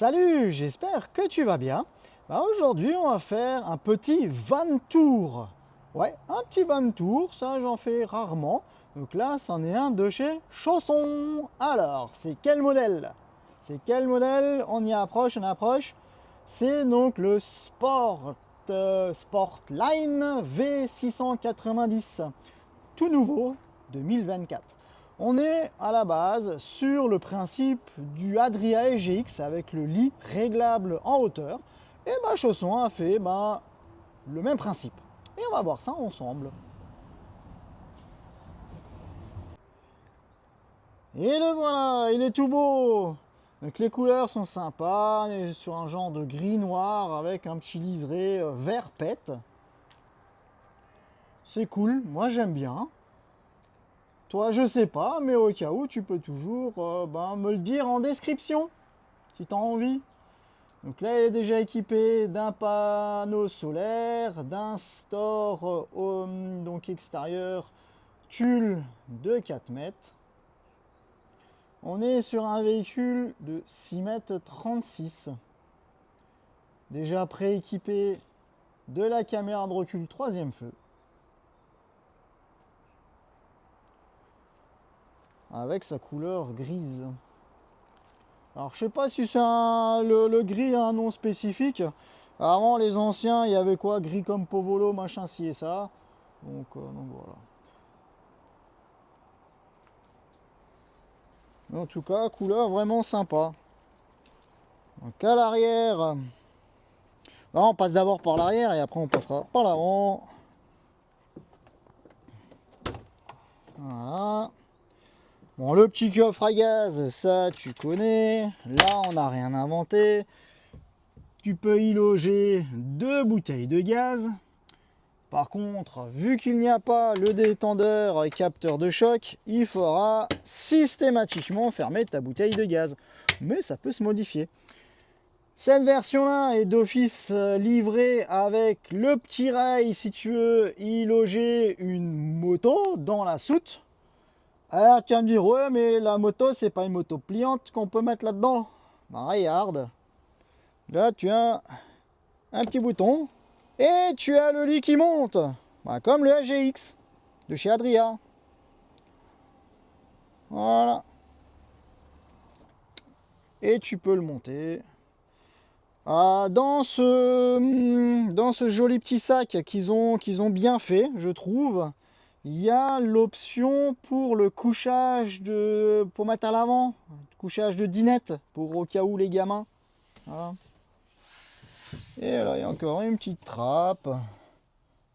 Salut, j'espère que tu vas bien. Aujourd'hui, on va faire un petit van tour. Ouais, un petit van tour, ça j'en fais rarement. Donc là, c'en est un de chez Chausson. Alors, c'est quel modèle? On y approche, on approche. C'est donc le Sportline V690, tout nouveau, 2024. On est à la base sur le principe du Adria EGX avec le lit réglable en hauteur. Et Chausson a fait le même principe. Et on va voir ça ensemble. Et le voilà, il est tout beau. Donc les couleurs sont sympas, on est sur un genre de gris noir avec un petit liseré vert pète. C'est cool, moi j'aime bien. Toi, je sais pas, mais au cas où, tu peux toujours me le dire en description, si tu as envie. Donc là, il est déjà équipé d'un panneau solaire, d'un store donc extérieur tulle de 4 mètres. On est sur un véhicule de 6,36 m. Déjà prééquipé de la caméra de recul troisième feu. Avec sa couleur grise. Alors je sais pas si c'est le gris a un nom spécifique. Avant les anciens, il y avait quoi? Gris comme Povolo, machin ci et ça. Donc voilà. Mais en tout cas, couleur vraiment sympa. Donc à l'arrière. On passe d'abord par l'arrière et après on passera par l'avant. Voilà. Bon, le petit coffre à gaz, ça tu connais. Là, on n'a rien inventé. Tu peux y loger 2 bouteilles de gaz. Par contre, vu qu'il n'y a pas le détendeur capteur de choc, il faudra systématiquement fermer ta bouteille de gaz. Mais ça peut se modifier. Cette version-là est d'office livrée avec le petit rail si tu veux y loger une moto dans la soute. Alors tu vas me dire, ouais mais la moto c'est pas une moto pliante qu'on peut mettre là-dedans. Regarde, là tu as un petit bouton et tu as le lit qui monte. Comme le AGX de chez Adria. Voilà. Et tu peux le monter. Dans ce joli petit sac qu'ils ont bien fait, je trouve, il y a l'option pour le couchage pour mettre à l'avant, couchage de dinette, pour au cas où les gamins. Voilà. Et là, il y a encore une petite trappe.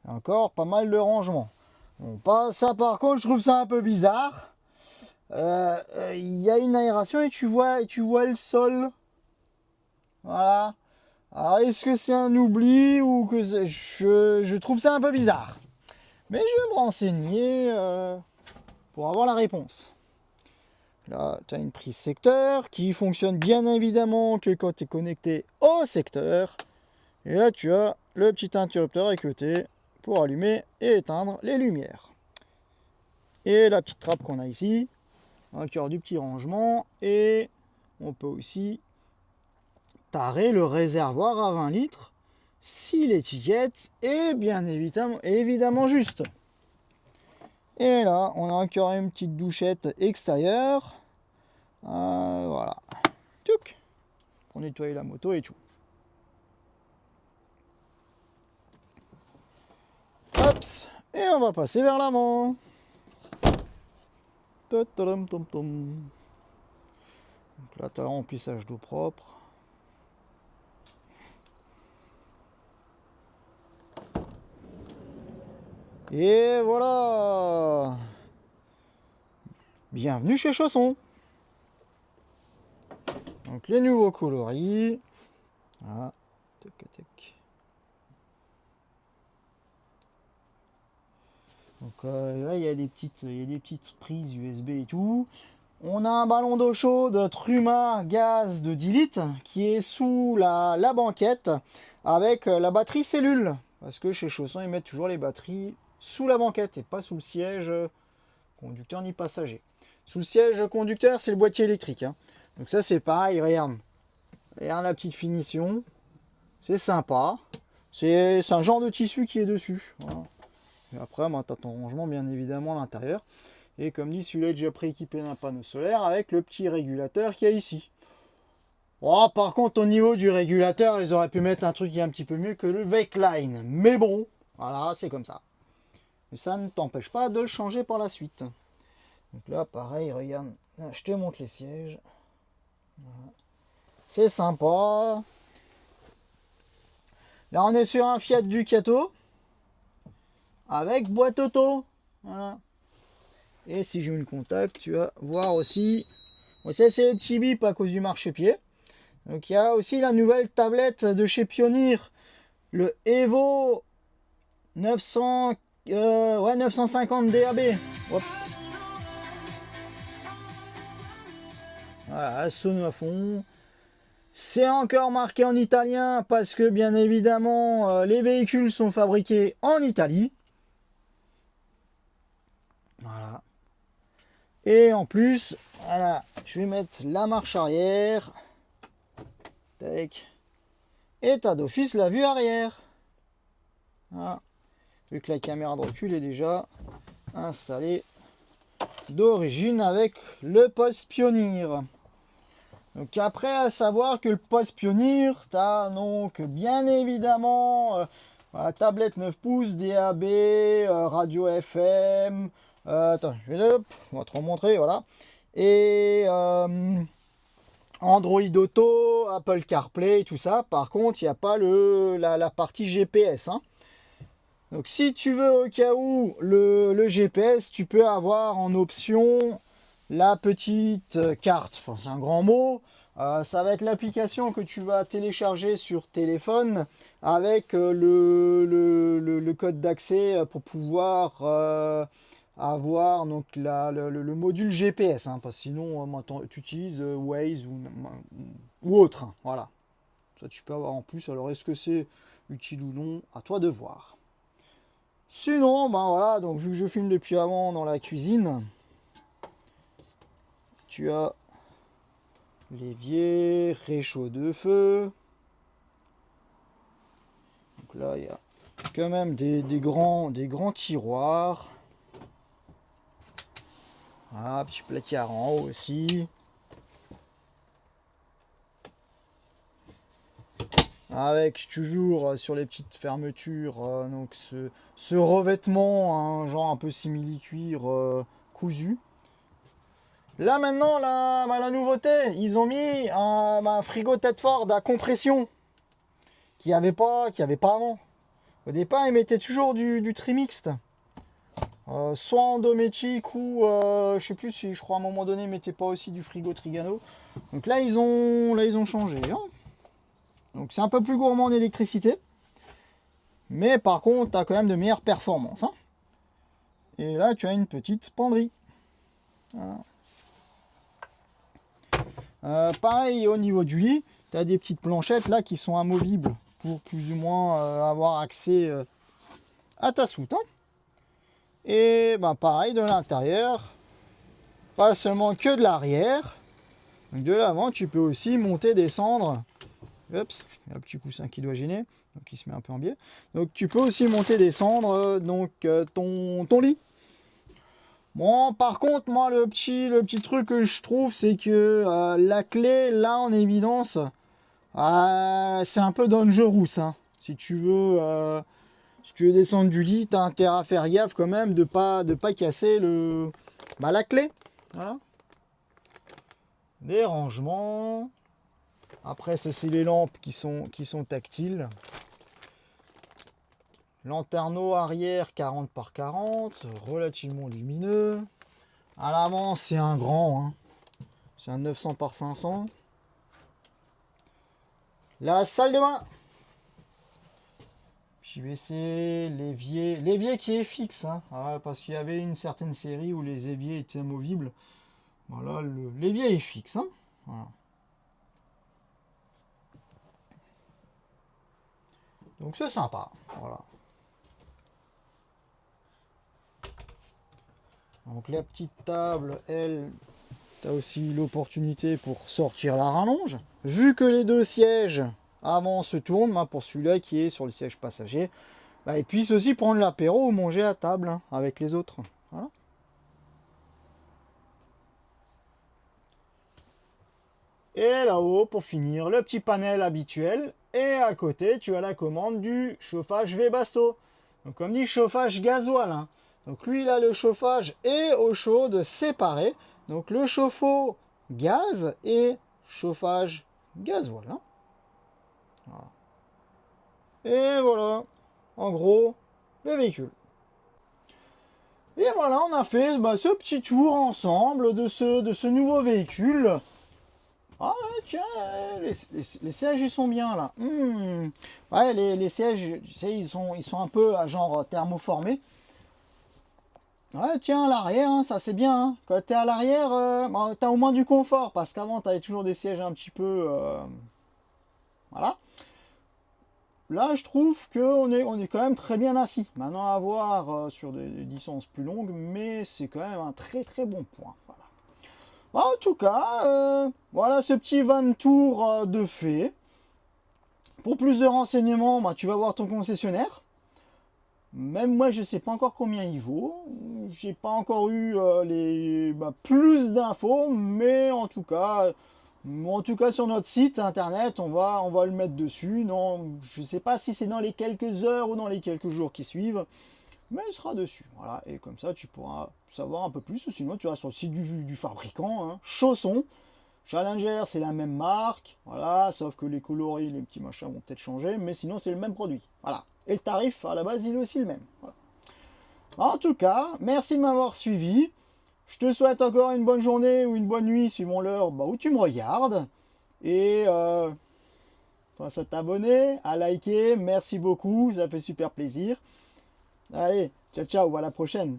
Encore pas mal de rangements. Bon, pas ça par contre, je trouve ça un peu bizarre. Il y a une aération et tu vois le sol. Voilà. Alors, est-ce que c'est un oubli ou que je trouve ça un peu bizarre. Mais je vais me renseigner pour avoir la réponse. Là, tu as une prise secteur qui fonctionne bien évidemment que quand tu es connecté au secteur. Et là, tu as le petit interrupteur à côté pour allumer et éteindre les lumières. Et la petite trappe qu'on a ici, encore du petit rangement. Et on peut aussi tarer le réservoir à 20 litres si l'étiquette est bien évidemment juste. Et là, on a encore une petite douchette extérieure. Voilà. Tchouk, pour nettoyer la moto et tout. Hop, et on va passer vers l'avant. Donc là, tu as le remplissage d'eau propre. Et voilà. Bienvenue chez Chausson. Donc les nouveaux coloris. Voilà. Tac, tac. Donc là, il y a des petites prises USB et tout. On a un ballon d'eau chaude Truma gaz de 10 litres qui est sous la banquette avec la batterie cellule. Parce que chez Chausson, ils mettent toujours les batteries sous la banquette et pas sous le siège conducteur ni passager. Sous le siège conducteur, c'est le boîtier électrique. Donc ça, c'est pareil, regarde. Regarde la petite finition. C'est sympa. C'est un genre de tissu qui est dessus. Voilà. Et après, tu as ton rangement bien évidemment à l'intérieur. Et comme dit, celui-là est déjà prééquipé d'un panneau solaire avec le petit régulateur qu'il y a ici. Oh, par contre, au niveau du régulateur, ils auraient pu mettre un truc qui est un petit peu mieux que le Wakeline. Mais bon, voilà, c'est comme ça. Mais ça ne t'empêche pas de le changer par la suite. Donc là, pareil, regarde, là, je te montre les sièges. Voilà. C'est sympa. Là, on est sur un Fiat Ducato avec boîte auto. Voilà. Et si je mets le contact, tu vas voir aussi. Bon, ça, c'est le petit bip à cause du marchepied. Donc, il y a aussi la nouvelle tablette de chez Pioneer, le Evo 900, 950 DAB. Hop. Voilà, sono à fond. C'est encore marqué en italien parce que bien évidemment les véhicules sont fabriqués en Italie. Voilà. Et en plus, voilà, je vais mettre la marche arrière. Tac. Et t'as d'office la vue arrière. Voilà. Vu que la caméra de recul est déjà installée d'origine avec le poste Pioneer. Donc après, à savoir que le poste Pioneer, tu as donc bien évidemment la tablette 9 pouces, DAB, radio FM, attends, on va te remontrer, voilà. Et Android Auto, Apple CarPlay, tout ça. Par contre, il n'y a pas la partie GPS. Hein. Donc si tu veux au cas où le GPS, tu peux avoir en option la petite carte. Enfin, c'est un grand mot. Ça va être l'application que tu vas télécharger sur téléphone avec le code d'accès pour pouvoir avoir donc le module GPS. Hein, parce que sinon, tu utilises Waze ou autre. Hein, voilà. Ça, tu peux avoir en plus. Alors, est-ce que c'est utile ou non? À toi de voir. Sinon, ben voilà, donc vu que je filme depuis avant dans la cuisine, tu as l'évier, réchaud de feu. Donc là, il y a quand même des grands tiroirs. Ah, petit placard en haut aussi. Avec toujours sur les petites fermetures, donc ce revêtement, hein, genre un peu simili-cuir cousu. Là maintenant, la nouveauté, ils ont mis un frigo Tedford à compression qu'il n'y avait pas avant. Au départ, ils mettaient toujours du trimixte. Soit en Dometic ou je sais plus si je crois à un moment donné ils mettaient pas aussi du frigo Trigano. Donc là ils ont changé. Hein. Donc c'est un peu plus gourmand en électricité. Mais par contre, tu as quand même de meilleures performances. Hein. Et là, tu as une petite penderie. Voilà. Pareil, au niveau du lit, tu as des petites planchettes là qui sont amovibles pour plus ou moins avoir accès à ta soute. Hein. Et ben, pareil, de l'intérieur, pas seulement que de l'arrière, de l'avant, tu peux aussi monter, descendre. Oups, il y a un petit coussin qui doit gêner, donc il se met un peu en biais. Donc tu peux aussi monter, descendre ton lit. Bon, par contre, moi, le petit truc que je trouve, c'est que la clé, là, en évidence, c'est un peu dangerous, hein. Si tu veux descendre du lit, t'as intérêt à faire gaffe quand même de pas casser la clé. Voilà. Des rangements. Après, c'est les lampes qui sont tactiles. Lanterneau arrière 40 par 40, relativement lumineux. À l'avant, c'est un grand, hein. C'est un 900 par 500. La salle de bain. JVC, l'évier qui est fixe, hein. Parce qu'il y avait une certaine série où les éviers étaient amovibles. Voilà, l'évier est fixe, hein. Voilà. Donc c'est sympa, voilà. Donc la petite table, elle, Tu as aussi l'opportunité pour sortir la rallonge. Vu que les deux sièges avant se tournent, bah, pour celui-là qui est sur le siège passager, bah, il puisse aussi prendre l'apéro ou manger à table hein, avec les autres. Voilà. Et là-haut, pour finir, le petit panel habituel. Et à côté, tu as la commande du chauffage Webasto. Donc comme dit, chauffage gasoil. Hein. Donc lui, il a le chauffage et eau chaude séparés. Donc le chauffe-eau gaz et chauffage gasoil. Hein. Voilà. Et voilà, en gros, le véhicule. Et voilà, on a fait bah, ce petit tour ensemble de ce nouveau véhicule. Ah tiens, les sièges ils sont bien là. Ouais, les sièges, tu sais, ils sont un peu à genre thermoformés. Ouais, tiens, à l'arrière, hein, ça c'est bien. Hein. Quand t'es à l'arrière, bah, t'as au moins du confort parce qu'avant t'avais toujours des sièges un petit peu, voilà. Là, je trouve on est quand même très bien assis. Maintenant, à voir sur des distances plus longues, mais c'est quand même un très très bon point. Voilà. En tout cas, voilà ce petit van tour de fait. Pour plus de renseignements, bah, tu vas voir ton concessionnaire. Même moi, je ne sais pas encore combien il vaut. J'ai pas encore eu plus d'infos, mais en tout cas sur notre site internet, on va le mettre dessus. Non, je ne sais pas si c'est dans les quelques heures ou dans les quelques jours qui suivent, mais il sera dessus. Voilà, et comme ça, tu pourras savoir un peu plus. Ou sinon, tu vas sur le site du fabricant, hein, Chausson. Challenger, c'est la même marque, voilà, sauf que les coloris, les petits machins vont peut-être changer, mais sinon c'est le même produit. Voilà. Et le tarif, à la base, il est aussi le même. Voilà. En tout cas, merci de m'avoir suivi. Je te souhaite encore une bonne journée ou une bonne nuit, suivant l'heure où tu me regardes. Et pense à t'abonner, à liker, merci beaucoup, ça fait super plaisir. Allez, ciao ciao, à la prochaine.